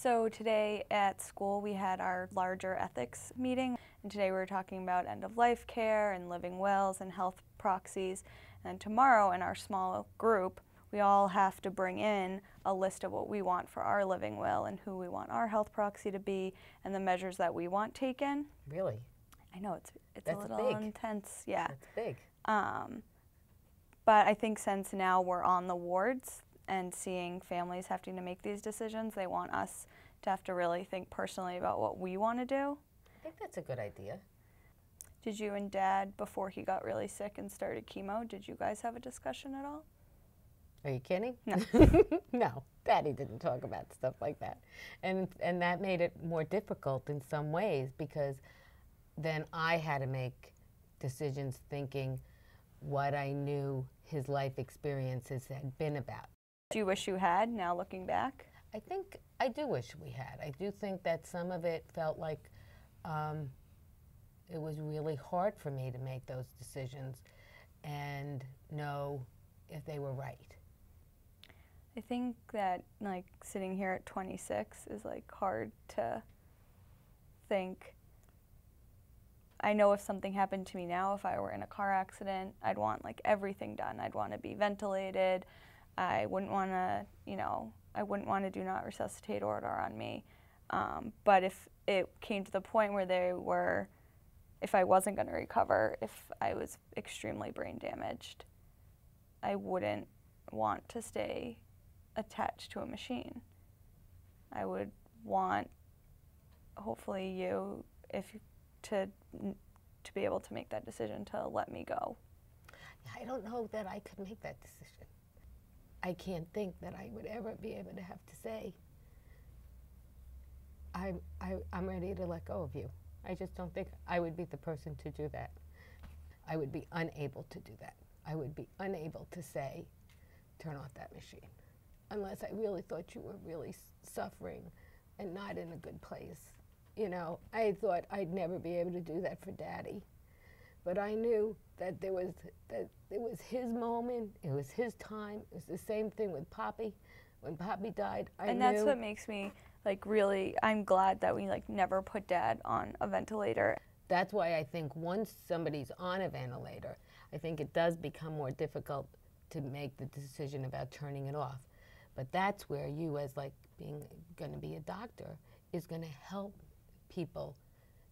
So today at school we had our larger ethics meeting, and today we were talking about end-of-life care and living wills and health proxies. And tomorrow in our small group we all have to bring in a list of what we want for our living will and who we want our health proxy to be and the measures that we want taken. Really? I know it's That's a little big. intense, yeah. That's big. But I think since now we're on the wards and seeing families having to make these decisions, they want us to have to really think personally about what we want to do. I think that's a good idea. Did you and Dad, before he got really sick and started chemo, did you guys have a discussion at all? Are you kidding? No. No, Daddy didn't talk about stuff like that. And that made it more difficult in some ways because then I had to make decisions thinking what I knew his life experiences had been about. Do you wish you had, now looking back? I think I do wish we had. I do think that some of it felt like it was really hard for me to make those decisions and know if they were right. I think that like sitting here at 26 is like hard to think. I know if something happened to me now, if I were in a car accident, I'd want like everything done. I'd want to be ventilated. I wouldn't want to, I wouldn't want to do not resuscitate order on me. But if it came to the point where if I wasn't going to recover, if I was extremely brain damaged, I wouldn't want to stay attached to a machine. I would want, hopefully you, to be able to make that decision to let me go. I don't know that I could make that decision. I can't think that I would ever be able to have to say, I'm ready to let go of you. I just don't think I would be the person to do that. I would be unable to do that. I would be unable to say, turn off that machine, unless I really thought you were really suffering and not in a good place. I thought I'd never be able to do that for Daddy. But I knew that it was his moment, it was his time. It was the same thing with Poppy. When Poppy died, I knew. And that's what makes me I'm glad that we never put Dad on a ventilator. That's why I think once somebody's on a ventilator, I think it does become more difficult to make the decision about turning it off. But that's where you, as being going to be a doctor, is going to help people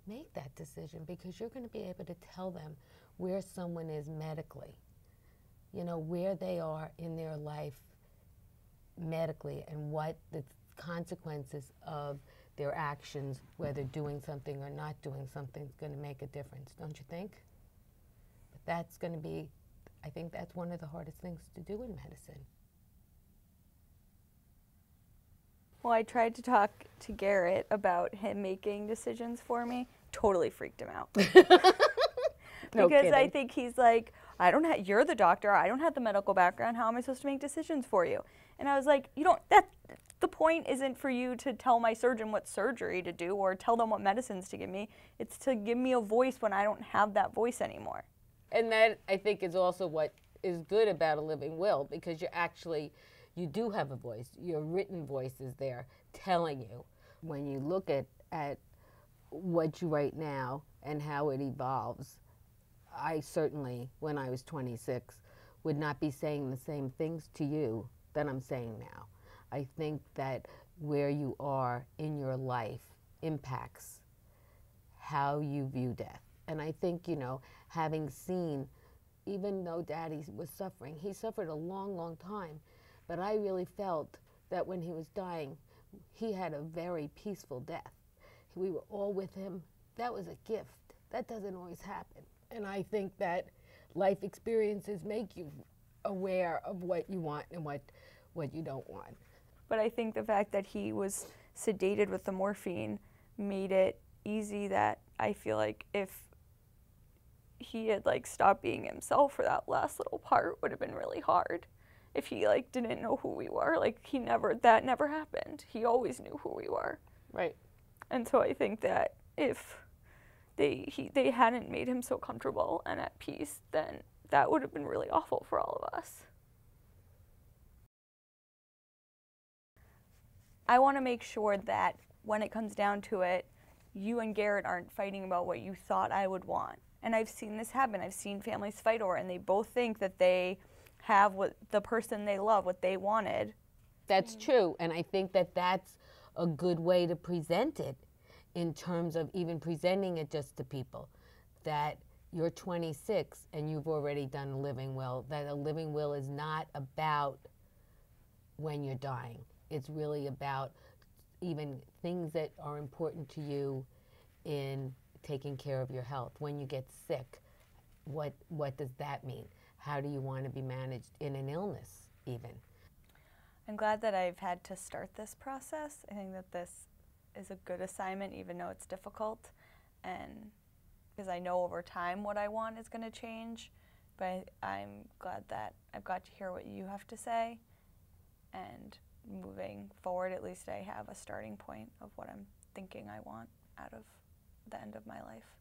make that decision, because you're going to be able to tell them where someone is medically, where they are in their life medically and what the consequences of their actions, whether doing something or not doing something, is going to make a difference, don't you think? But that's going to be, I think that's one of the hardest things to do in medicine. Well, I tried to talk to Garrett about him making decisions for me. Totally freaked him out. No because kidding. I think he's like, you're the doctor, I don't have the medical background, how am I supposed to make decisions for you? And I was like, the point isn't for you to tell my surgeon what surgery to do or tell them what medicines to give me. It's to give me a voice when I don't have that voice anymore. And that, I think, is also what is good about a living will, because you do have a voice. Your written voice is there telling you. When you look at what you write now and how it evolves, I certainly, when I was 26, would not be saying the same things to you that I'm saying now. I think that where you are in your life impacts how you view death. And I think, having seen, even though Daddy was suffering, he suffered a long, long time, but I really felt that when he was dying, he had a very peaceful death. We were all with him. That was a gift. That doesn't always happen. And I think that life experiences make you aware of what you want and what you don't want. But I think the fact that he was sedated with the morphine made it easy that I feel like if he had stopped being himself for that last little part, would have been really hard. If he didn't know who we were, that never happened. He always knew who we were. Right. And so I think that if they hadn't made him so comfortable and at peace, then that would have been really awful for all of us. I want to make sure that when it comes down to it, you and Garrett aren't fighting about what you thought I would want. And I've seen this happen. I've seen families fight over it, and they both think that they have what the person they love, what they wanted. That's true, and I think that that's a good way to present it in terms of even presenting it just to people, that you're 26 and you've already done a living will, that a living will is not about when you're dying. It's really about even things that are important to you in taking care of your health. When you get sick, what does that mean? How do you want to be managed in an illness even? I'm glad that I've had to start this process. I think that this is a good assignment, even though it's difficult, and because I know over time what I want is going to change. But I'm glad that I've got to hear what you have to say, and moving forward, at least I have a starting point of what I'm thinking I want out of the end of my life.